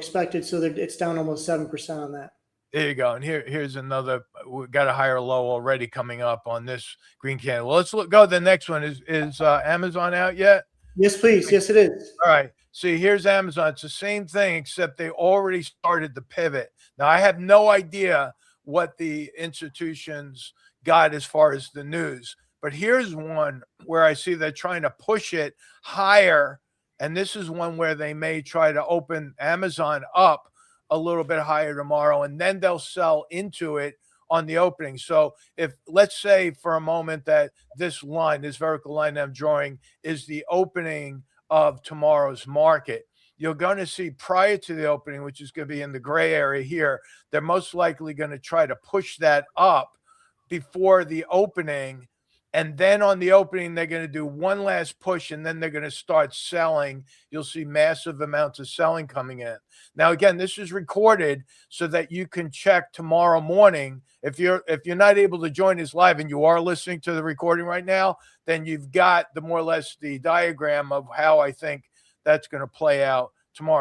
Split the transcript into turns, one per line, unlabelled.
expected, so that it's down almost 7% on that.
There you go. And here's another. We got a higher low already coming up on this green candle. Well, let's go to the next one. Is Amazon out yet?
Yes, please. Yes, it is.
All right. See, here's Amazon. It's the same thing, except they already started the pivot. Now, I have no idea what the institutions got as far as the news, but here's one where I see they're trying to push it higher. And this is one where they may try to open Amazon up a little bit higher tomorrow, and then they'll sell into it on the opening. So if, let's say for a moment that this line, this vertical line I'm drawing, is the opening of tomorrow's market, you're going to see prior to the opening, which is going to be in the gray area here, they're most likely going to try to push that up before the opening. And then on the opening, they're going to do one last push, and then they're going to start selling. You'll see massive amounts of selling coming in. Now, again, this is recorded so that you can check tomorrow morning. If you're not able to join us live and you are listening to the recording right now, then you've got the more or less the diagram of how I think that's going to play out tomorrow.